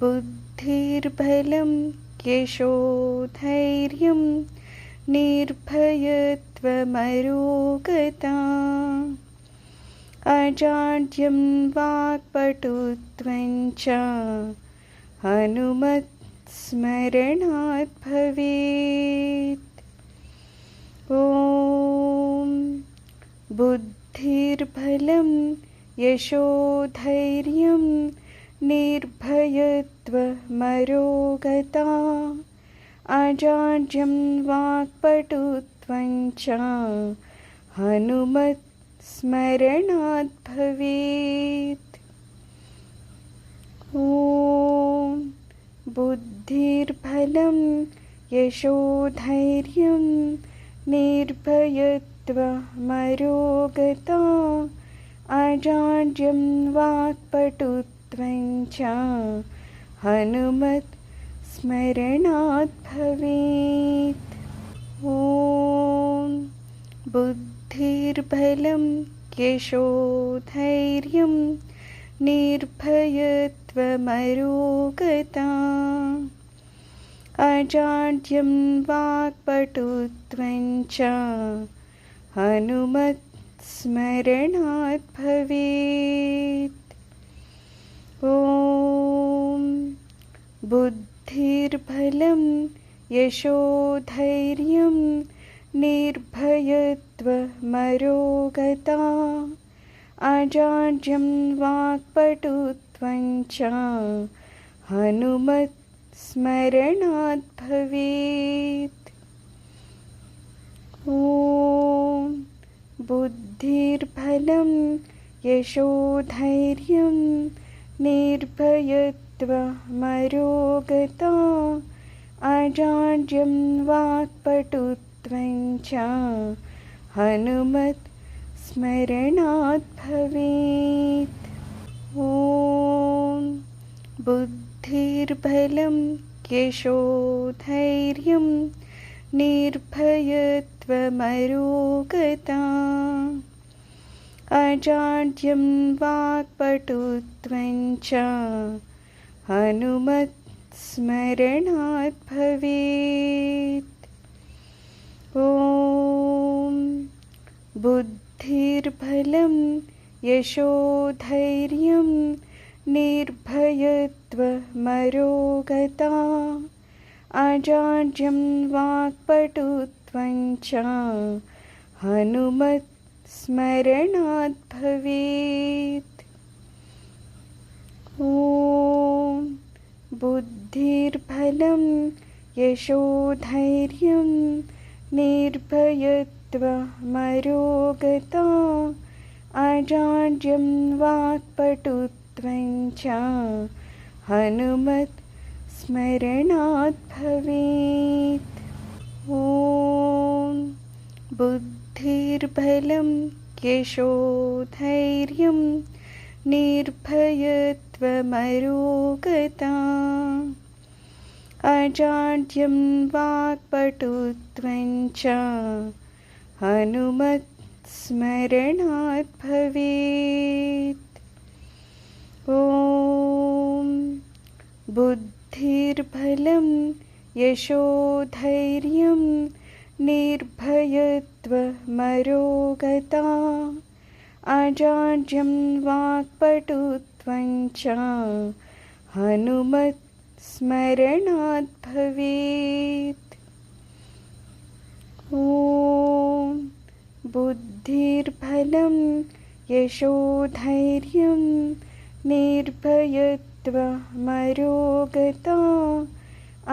बुद्धिर्बलं यशोधैर्यं निर्भयत्वमरोगता अजाड्यं वाक्पटुत्वं च हनुमत्स्मरणात् भवेत्। ॐ बुद्धिर्बलं यशोधैर्यं निर्भयत्वमरोगता अजाड्यं वाक्पटुत्वं च हनुमत्स्मरणात् भवेत्। ॐ बुद्धिर्बलं यशोधैर्यं निर्भयत्वमरोगता अजाड्यं वाक्पटुत्वं च हनुमत्स्मरणात् भवेत्। ॐ बुद्धिर्बलं यशोधैर्यं निर्भयत्वमरोगता अजाड्यं वाक्पटुत्वं च हनुमत्स्मरणात् भवेत्। ॐ बुद्धिर्बलं यशोधैर्यं निर्भयत्वमरोगता अजाड्यं वाक्पटुत्वं च हनुमत्स्मरणात् भवेत्। ॐ बुद्धिर्बलं यशोधैर्यं निर्भयत्वमरोगता अजाड्यं वाक्पटुत्वं च हनुमत्स्मरणात् भवेत्। ॐ बुद्धिर्बलं यशोधैर्यं निर्भयत्वमरोगता अजाड्यं वाक्पटुत्वं च हनुमत्स्मरणात् भवेत्। ॐ बुद्धिर्बलं यशोधैर्यं निर्भयत्वमरोगता अजाड्यं वाक्पटुत्वं च हनुमत्स्मरणात् भवेत्। ॐ बुद्धिर्बलं यशोधैर्यं निर्भयत्वमरोगता अजाड्यं वाक्पटुत्वं च हनुमत्स्मरणात् भवेत्। ॐ बुद्धिर्बलं यशोधैर्यं निर्भयत्वमरोगता अजाड्यं वाक्पटुत्वं च हनुमत्स्मरणात् भवेत्। ॐ बुद्धिर्बलं यशोधैर्यं निर्भयत्वमरोगता अजाड्यं वाक्पटुत्वं च हनुमत्स्मरणात् भवेत्। ॐ बुद्धिर्बलं यशोधैर्यं निर्भयत्वमरोगता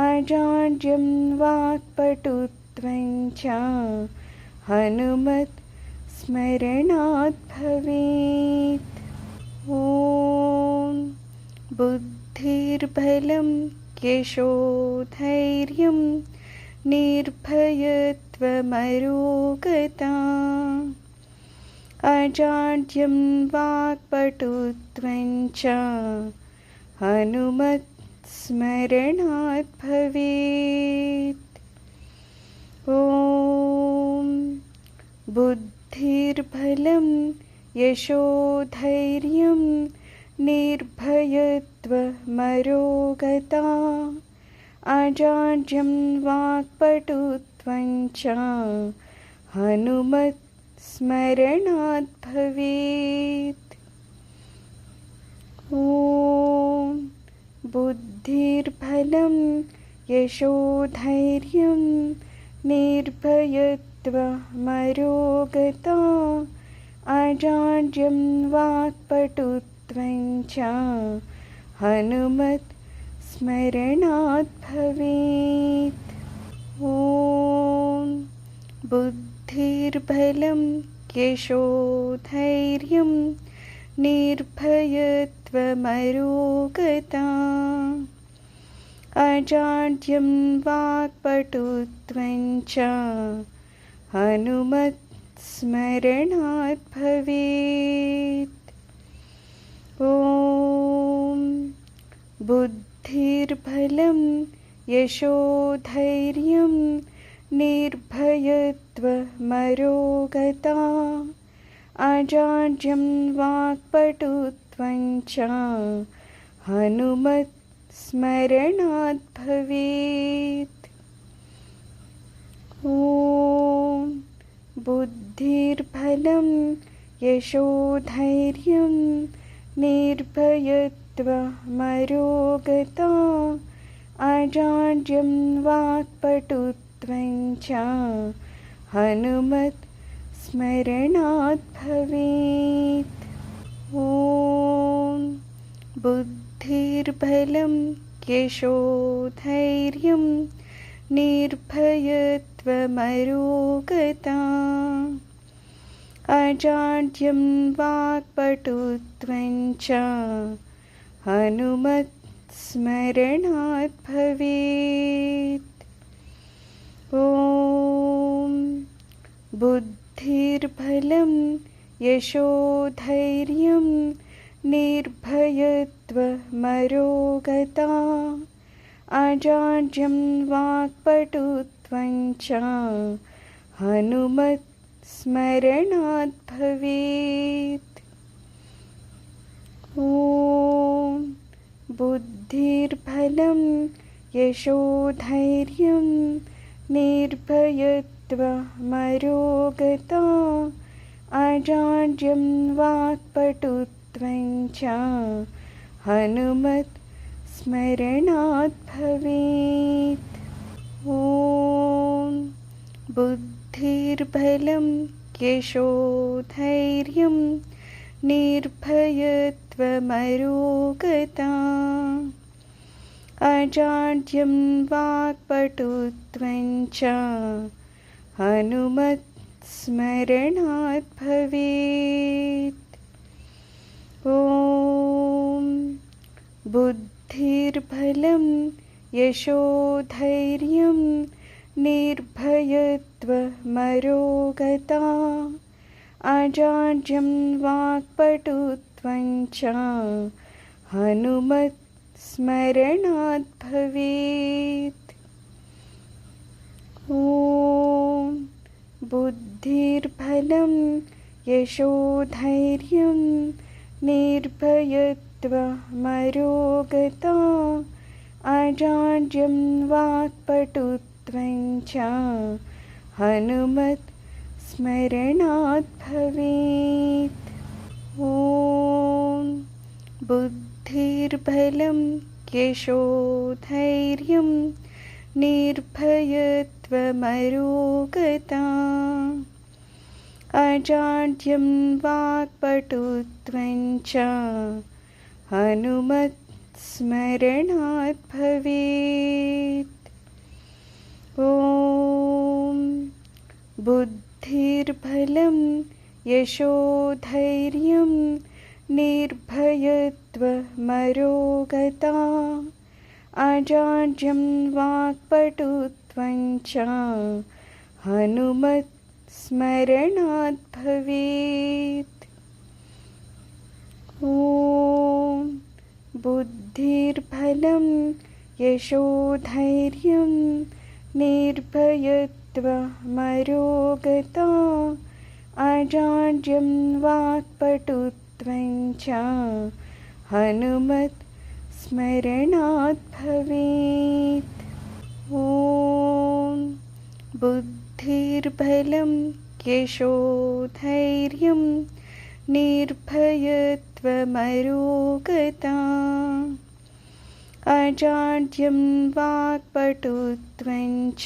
अजाड्यं वाक्पटुत्वं च हनुमत्स्मरणात् भवेत्। ॐ बुद्धिर्बलं यशोधैर्यं निर्भयत्वमरोगता अजाड्यं वाक्पटुत्वं च हनुमत्स्मरणात् भवेत्। ॐ बुद्धिर्बलं यशोधैर्यं निर्भयत्वमरोगता अजाड्यं वाक्पटुत्वं च हनुमत्स्मरणात् भवेत्। ॐ बुद्धिर्बलं यशोधैर्यं निर्भयत्वमरोगता अजाड्यं वाक्पटुत्वं च हनुमत्स्मरणात् भवेत्। ॐ बुद्धिर्बलं यशोधैर्यं निर्भयत्वमरोगता अजाड्यं वाक्पटुत्वं च हनुमत्स्मरणात् भवेत्। ॐ बुद्धिर्बलं यशोधैर्यं निर्भयत्वमरोगता अजाड्यं वाक्पटुत्वं च हनुमत्स्मरणात् भवेत्। ॐ बुद्धिर्बलं यशोधैर्यं निर्भयत्वमरोगता अजाड्यं वाक्पटुत्वं च हनुमत्स्मरणात् भवेत्। ॐ बुद्धिर्बलं यशोधैर्यं निर्भयत्वमरोगता अजाड्यं वाक्पटुत्वं च हनुमत्स्मरणात् भवेत्। ॐ बुद्धिर्बलं यशोधैर्यं निर्भयत्वमरोगता अजाड्यं वाक्पटुत्वं च हनुमत्स्मरणात् भवेत्। ॐ बुद्धिर्बलं यशोधैर्यं निर्भयत्वमरोगता अजाड्यं वाक्पटुत्वं च हनुमत्स्मरणात् भवेत्। ॐ बुद्धिर्बलं यशोधैर्यं निर्भयत्वमरोगता अजाड्यं वाक्पटुत्वं च हनुमत्स्मरणात् भवेत्। ॐ बुद्धिर्बलं यशोधैर्यं निर्भयत्वमरोगता अजाड्यं वाक्पटुत्वं च हनुमत्स्मरणात् भवेत्। ॐ बुद्धिर्बलं यशोधैर्यं निर्भयत्वमरोगता अजाड्यं वाक्पटुत्वं च हनुमत्स्मरणात् भवेत्। ॐ बुद्धिर्बलं यशोधैर्यं निर्भयत्वमरोगता अजाड्यं वाक्पटुत्वं च हनुमत्स्मरणात् भवेत्। ॐ बुद्धिर्बलं यशोधैर्यं निर्भयत्वमरोगता अजाड्यं वाक्पटुत्वं च हनुमत्स्मरणात् भवेत्। ॐ बुद्धिर्बलं यशोधैर्यं निर्भयत्वमरोगता अजाड्यं वाक्पटुत्वं च हनुमत् स्मरणात् भवेत्। ॐ बुद्धिर्बलं यशोधैर्यं निर्भयत्वमरोगता अजाड्यं वाक्पटुत्वं च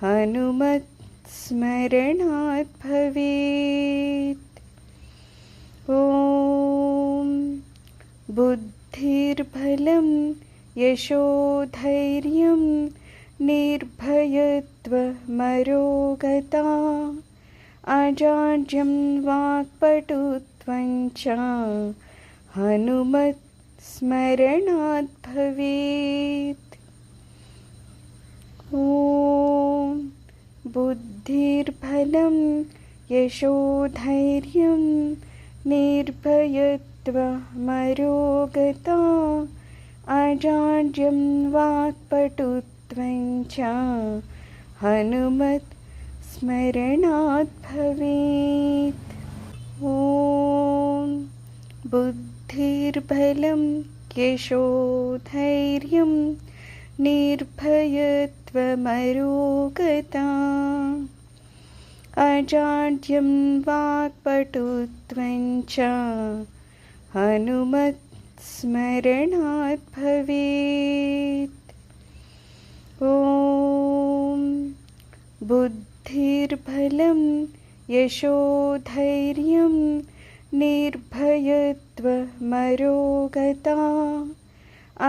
हनुमत् स्मरणात् भवेत्। ॐ बुद्धिर्बलं यशोधैर्यं निर्भयत्वमरोगता अजाड्यं वाक्पटुत्वं च हनुमत् स्मरणात् भवेत्। ॐ बुद्धिर्बलं यशोधैर्यं निर्भयत्वमरोगता अजाड्यं वाक्पटुत्वं च हनुमत् स्मरणात् भवेत्। ॐ बुद्धिर्बलं यशोधैर्यं निर्भयत्वमरोगता अजाड्यं वाक्पटुत्वं च हनुमत् स्मरणात् भवेत्। ॐ बुद्धिर्बलं यशोधैर्यं निर्भयत्वमरोगता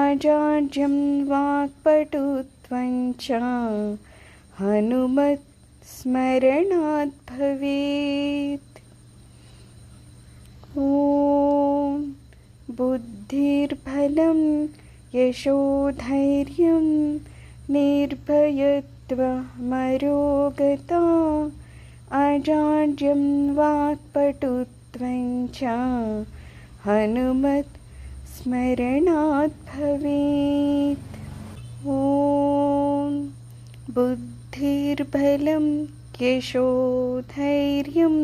अजाड्यं वाक्पटुत्वं च हनुमत् स्मरणात् भवेत्। ॐ बुद्धिर्बलं यशोधैर्यं निर्भयत्वमरोगता अजाड्यं वाक्पटुत्वं च हनुमत् स्मरणात् भवेत्। ॐ बुद्धिर्बलं यशोधैर्यं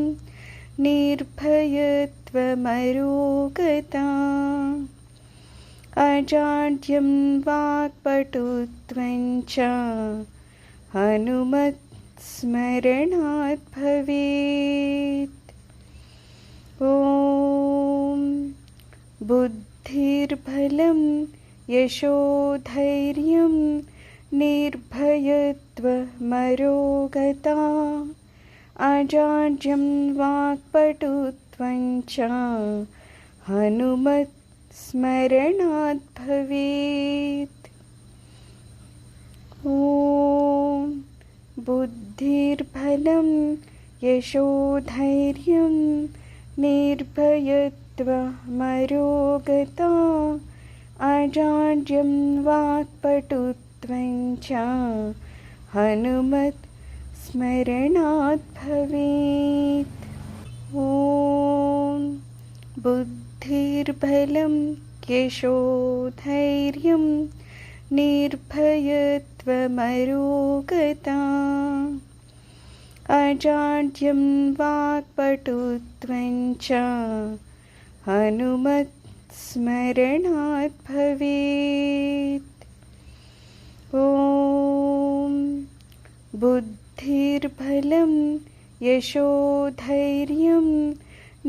निर्भयत्वमरोगता अजाड्यं वाक्पटुत्वं च हनुमत् स्मरणात् भवेत्। ॐ बुद्धिर्बलं यशोधैर्यं निर्भयत्वमरोगता अजाड्यं वाक्पटुत्वं च हनुमत् स्मरणात् भवेत्। ॐ बुद्धिर्बलं यशोधैर्यं निर्भयत्वमरोगता अजाड्यं वाक्पटुत्वं च हनुमत् स्मरणात् भवेत्। ॐ बुद्धिर्बलं यशोधैर्यं निर्भयत्वमरोगता अजाड्यं वाक्पटुत्वं च हनुमत् स्मरणात् भवेत्। ॐ बुद्धिर्बलं यशोधैर्यं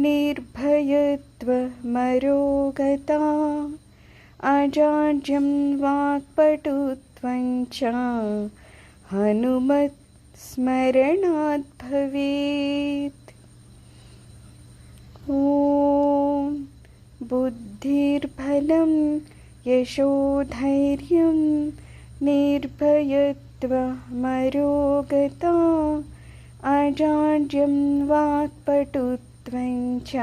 निर्भयत्वमरोगता अजाड्यं वाक्पटुत्वं च हनुमत् स्मरणात् भवेत्। ॐ बुद्धिर्बलं यशोधैर्यं निर्भयत्वमरोगता अजाड्यं वाक्पटुत्वं च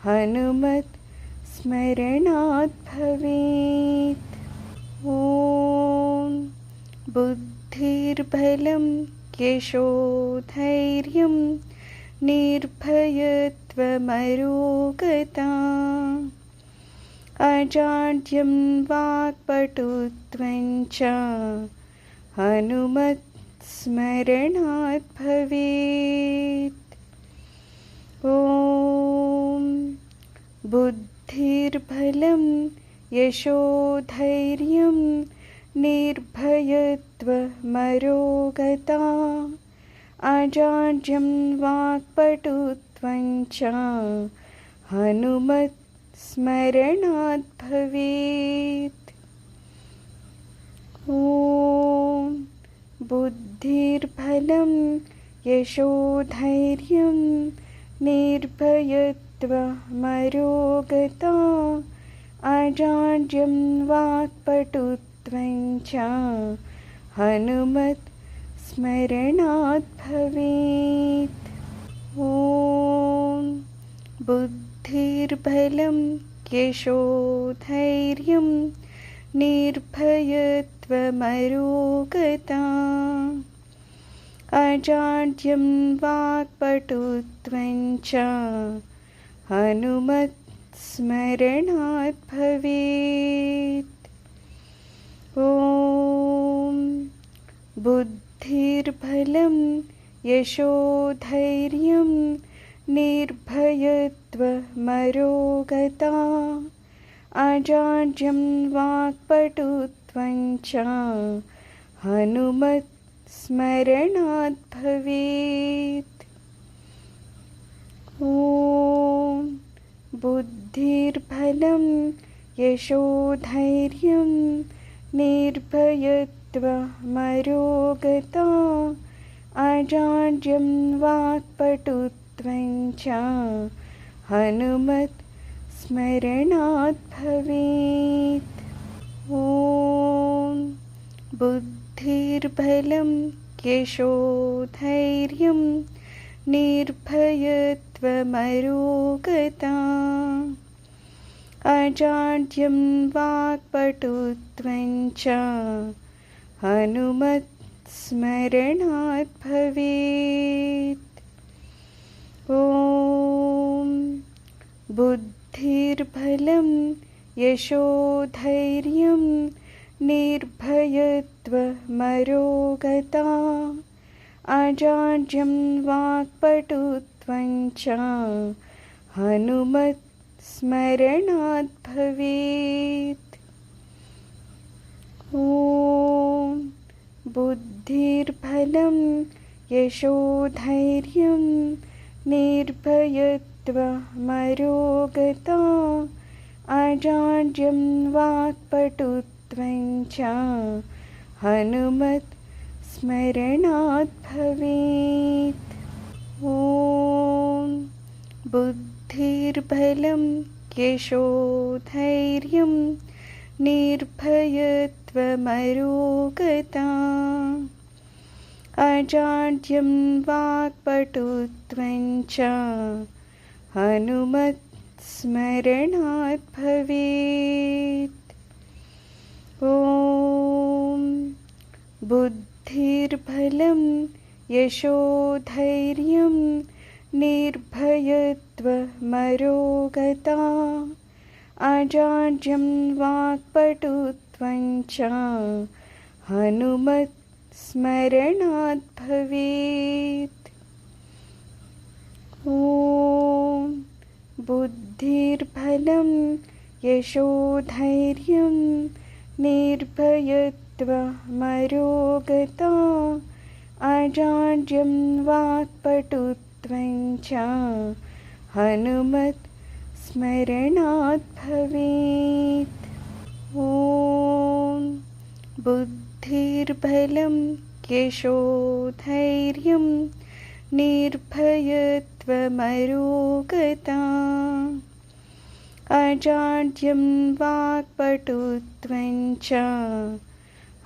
हनुमत् स्मरणात् भवेत्। ॐ बुद्धिर्बलं यशोधैर्यं निर्भयत्वमरोगता अजाड्यं वाक्पटुत्वं च हनुमत् स्मरणात् भवेत्। ॐ बुद्धिर्बलं बुद्धिर्बलं यशोधैर्यं निर्भयत्वमरोगता अजाड्यं वाक्पटुत्वं च हनुमत् स्मरणात् भवेत्। ॐ बुद्धिर्बलं यशोधैर्यं निर्भयत्वमरोगता अजाड्यं वाक्पटुत्वं च हनुमत् स्मरणात् भवेत्। ॐ बुद्धिर्बलं यशोधैर्यं निर्भयत्वमरोगता अजाड्यं वाक्पटुत्वं च हनुमत् स्मरणात् भवेत्। ॐ बुद्धिर्बलं यशोधैर्यं निर्भयत्वमरोगता अजाड्यं वाक्पटुत्वं च हनुमत् स्मरणात् भवेत्। ॐ बुद्धिर्बलं यशोधैर्यं निर्भयत्वमरोगता अजाड्यं वाक्पटुत्वं च हनुमत् स्मरणात् भवेत्। ॐ बुद्धिर्बलं यशोधैर्यं निर्भयत्वमरोगता अजाड्यं वाक्पटुत्वं च हनुमत् स्मरणात् भवेत्। ॐ बुद्धिर्बलं यशोधैर्यं निर्भयत्वमरोगता अजाड्यं वाक्पटुत्वं च हनुमत् स्मरणात् भवेत्। ॐ बुद्धिर्बलं यशोधैर्यं निर्भयत्वमरोगता अजाड्यं वाक्पटुत्वं च हनुमत् स्मरणात् भवेत्। ॐ बुद्धिर्बलं यशोधैर्यं निर्भयत्वमरोगता अजाड्यं वाक्पटुत्वं च हनुमत् स्मरणात् भवेत्। ॐ बुद्धिर्बलं यशोधैर्यं निर्भयत्वमरोगता अजाड्यं वाक्पटुत्वं च हनुमत् स्मरणात् भवेत्। ॐ बुद्धिर्बलं यशोधैर्यं निर्भयत्वमरोगता अजाड्यं वाक्पटुत्वं च हनुमत् स्मरणात् भवेत्। ॐ बुद्धिर्बलं यशोधैर्यं निर्भयत्वमरोगता अजाड्यं वाक्पटुत्वं च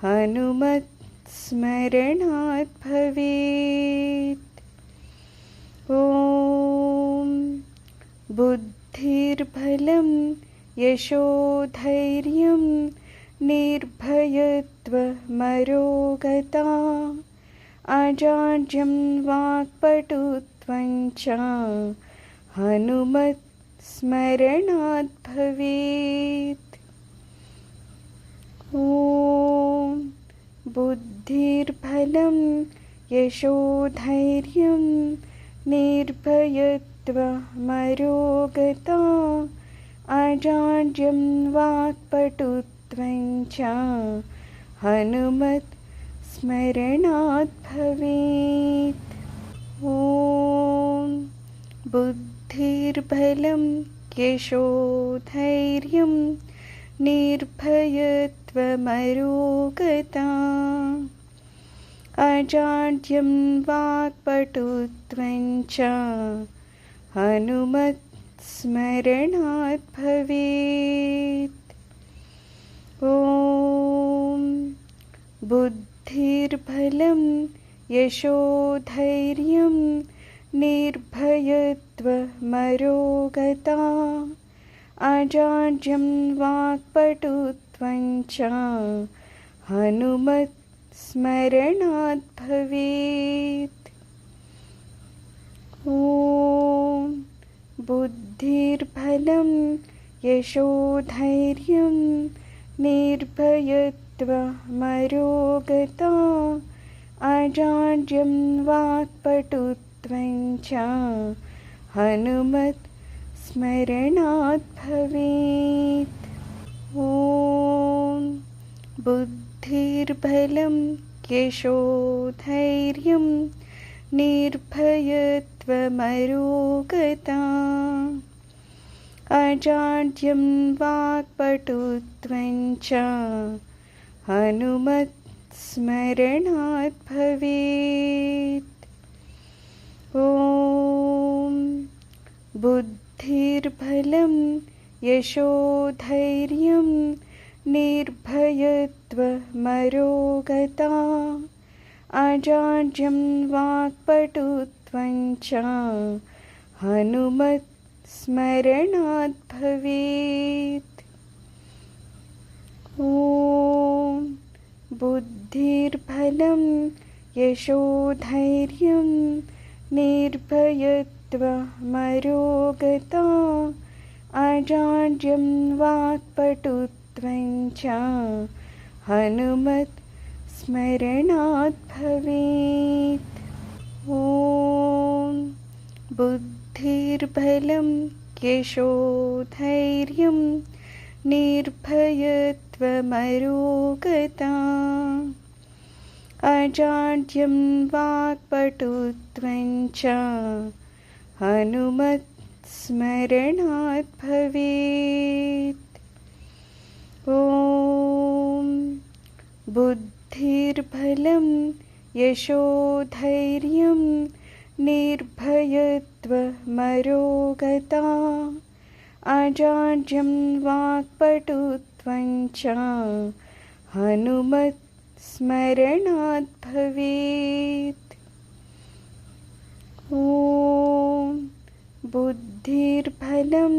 हनुमत् स्मरणात् भवेत्। ॐ बुद्धिर्बलं यशोधैर्यं निर्भयत्वमरोगता अजाड्यं वाक्पटुत्वं च हनुमत् स्मरणात् भवेत्। ॐ बुद्धिर्बलं यशोधैर्यं निर्भयत्वमरोगता अजाड्यं वाक्पटुत्वं च हनुमत् स्मरणात् भवेत्। ॐ बुद्धिर्बलं यशोधैर्यं निर्भयत्वमरोगता अजाड्यं वाक्पटुत्वं च हनुमत् स्मरणात् भवेत्। ॐ बुद्धिर्बलं यशोधैर्यं निर्भयत्वमरोगता अजाड्यं वाक्पटुत्वं च हनुमत् स्मरणात् भवेत्। ॐ बुद्धिर्बलं यशोधैर्यं निर्भयत्वमरोगता अजाड्यं वाक्पटुत्वं च हनुमत् स्मरणात् भवेत्। ॐ बुद्धिर्बलं यशोधैर्यं निर्भयत्वमरोगता अजाड्यं वाक्पटुत्वं च हनुमत् स्मरणात् भवेत्। ॐ बुद्धिर्बलं यशोधैर्यं निर्भयत्वमरोगता अजाड्यं वाक्पटुत्वं च हनुमत् स्मरणात् भवेत्। ॐ बुद्धिर्बलं यशोधैर्यं निर्भयत्वमरोगता अजाड्यं वाक्पटुत्वं च हनुमत् स्मरणात् भवेत्। ॐ बुद्धिर्बलं यशोधैर्यं निर्भयत्वमरोगता अजाड्यं वाक्पटुत्वं च हनुमत् स्मरणात् भवेत्। ॐ बुद्धिर्बलं यशोधैर्यं निर्भयत्वमरोगता अजाड्यं वाक्पटुत्वं च हनुमत् स्मरणात् भवेत्। ॐ बुद्धिर्बलं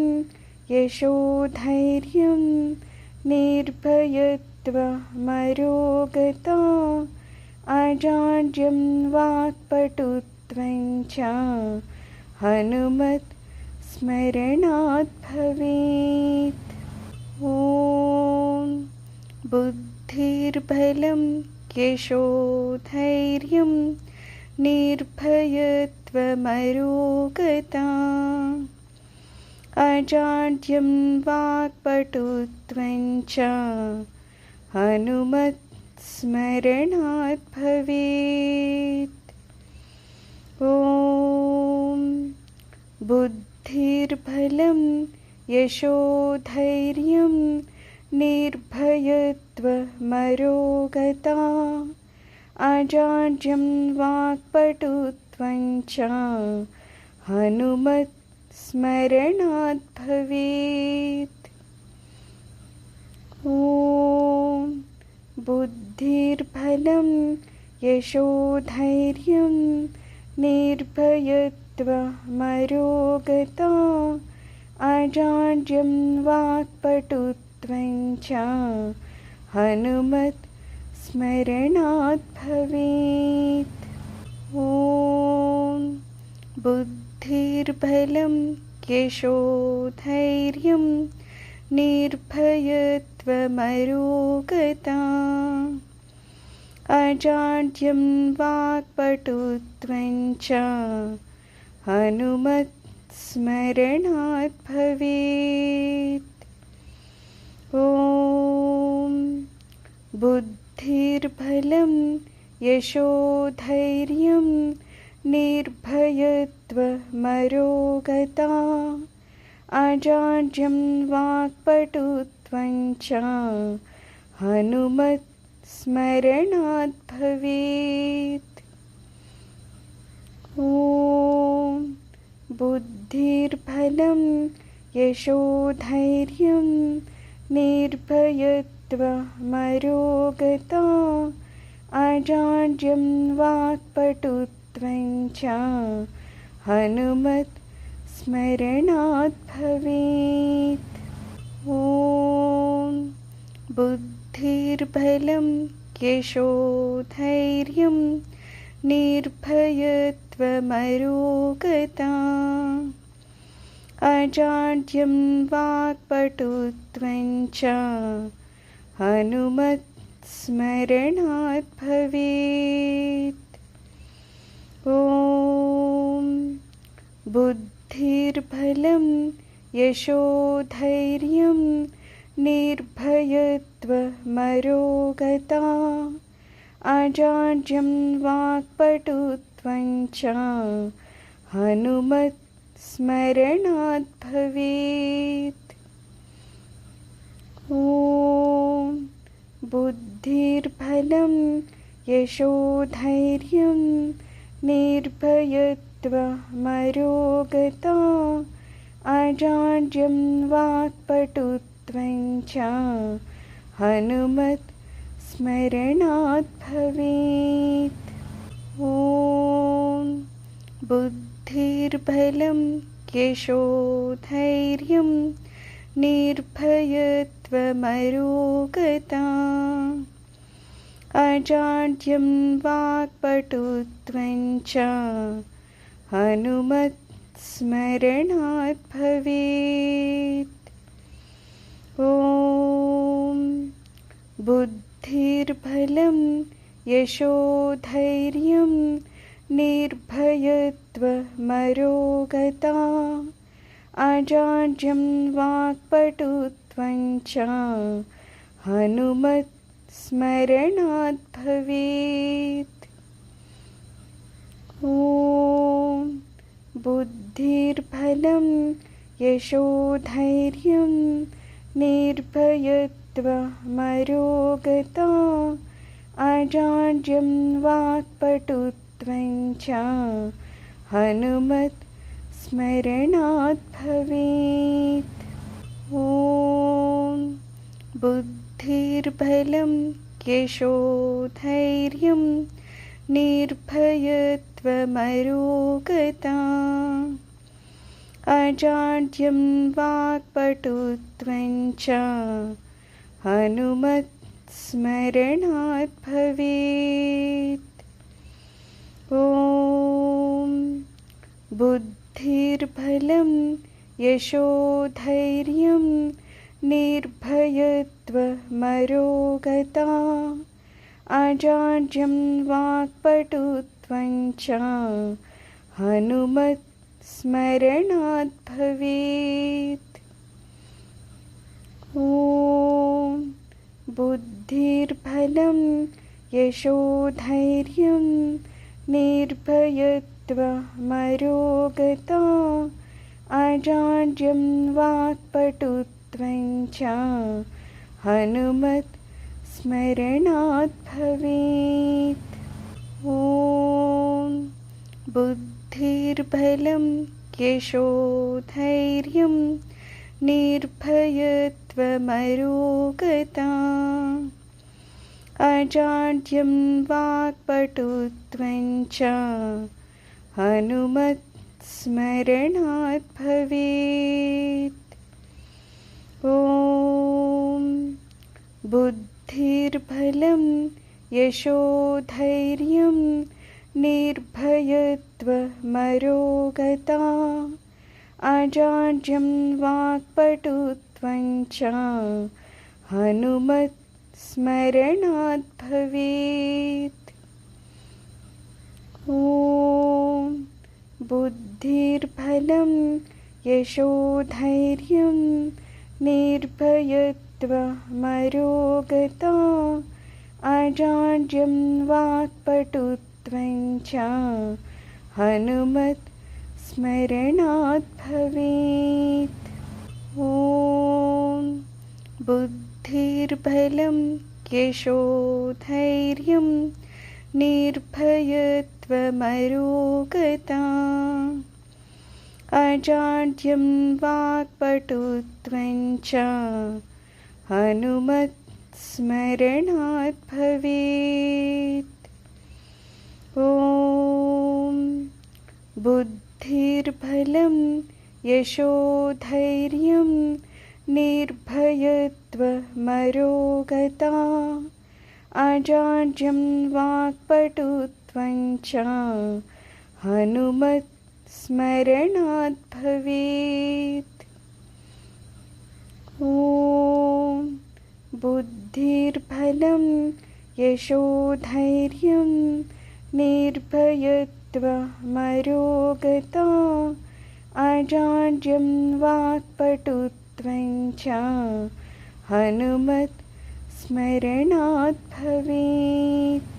यशोधैर्यं निर्भयत्वमरोगता अजाड्यं वाक्पटुत्वं च हनुमत् स्मरणात् भवेत्। ॐ बुद्धिर्बलं यशोधैर्यं निर्भयत्वमरोगता अजाड्यं वाक्पटुत्वं च हनुमत् स्मरणात् भवेत्। ॐ बुद्धिर्बलं यशोधैर्यं निर्भयत्वमरोगता अजाड्यं वाक्पटुत्वं च हनुमत् स्मरणात् भवेत्। ॐ बुद्धिर्बलं यशोधैर्यं निर्भयत्वमरोगता अजाड्यं वाक्पटुत्वं च हनुमत् स्मरणात् भवेत्। ॐ बुद्धिर्बलं यशोधैर्यं निर्भयत्वमरोगता अजाड्यं वाक्पटुत्वं च हनुमत् स्मरणात् भवेत्। ॐ बुद्धिर्बलं यशोधैर्यं निर्भयत्वमरोगता अजाड्यं वाक्पटुत्वं च हनुमत् स्मरणात् भवेत्। ॐ बुद्धिर्बलं यशोधैर्यं निर्भयत्वमरोगता अजाड्यं वाक्पटुत्वं च हनुमत् स्मरणात् भवेत्। ॐ बुद्धिर्बलं यशोधैर्यं निर्भयत्वमरोगता अजाड्यं वाक्पटुत्वं च हनुमत् स्मरणात् भवेत्। ॐ बुद्धिर्बलं यशोधैर्यं निर्भयत्वमरोगता अजाड्यं वाक्पटुत्वं च हनुमत् स्मरणात् भवेत्। ॐ बुद्धिर्बलं यशोधैर्यं निर्भयत्वमरोगता अजाड्यं वाक्पटुत्वं च हनुमत् स्मरणात् भवेत्। ॐ बुद्धिर्बलं यशोधैर्यं निर्भयत्वमरोगता अजाड्यं वाक्पटुत्वं च हनुमत् स्मरणात् भवेत्। ॐ बुद्धिर्बलं यशोधैर्यं निर्भयत्वमरोगता अजाड्यं वाक्पटुत्वं च हनुमत् स्मरणात् भवेत्। ॐ बुद्धिर्बलं यशोधैर्यं निर्भयत्वमरोगता अजाड्यं वाक्पटुत्वं च हनुमत् स्मरणात् भवेत्। ॐ बुद्धिर्बलं यशोधैर्यं निर्भयत्वमरोगता अजाड्यं वाक्पटुत्वं च हनुमत् स्मरणात् भवेत्। ॐ बुद्धिर्बलं यशोधैर्यं निर्भयत्वमरोगता अजाड्यं वाक्पटुत्वं च हनुमत् स्मरणात् भवेत्। ॐ बुद्धिर्बलं यशोधैर्यं निर्भयत्वमरोगता अजाड्यं वाक्पटुत्वं च हनुमत् स्मरणात् भवेत्। ॐ बुद्धिर्बलं यशोधैर्यं निर्भयत्वमरोगता अजाड्यं वाक्पटुत्वं च हनुमत् स्मरणात् भवेत्। ॐ बुद्धिर्बलं यशोधैर्यं निर्भयत्वमरोगता अजाड्यं वाक्पटुत्वं च हनुमत् स्मरणात् भवेत्। ॐ बुद्धिर्बलं यशोधैर्यं निर्भयत्वमरोगता अजाड्यं वाक्पटुत्वं च हनुमत् स्मरणात् भवेत्। ॐ बुद्धिर्बलं यशोधैर्यं निर्भयत्वमरोगता अजाड्यं वाक्पटुत्वं च हनुमत् स्मरणात् भवेत्। ॐ बुद्धिर्बलं यशोधैर्यं निर्भयत्वमरोगता अजाड्यं वाक्पटुत्वं च हनुमत् स्मरणात् भवेत्। ॐ बुद्धिर्बलं यशोधैर्यं निर्भयत्वमरोगता अजाड्यं वाक्पटुत्वं च हनुमत् स्मरणात् भवेत्।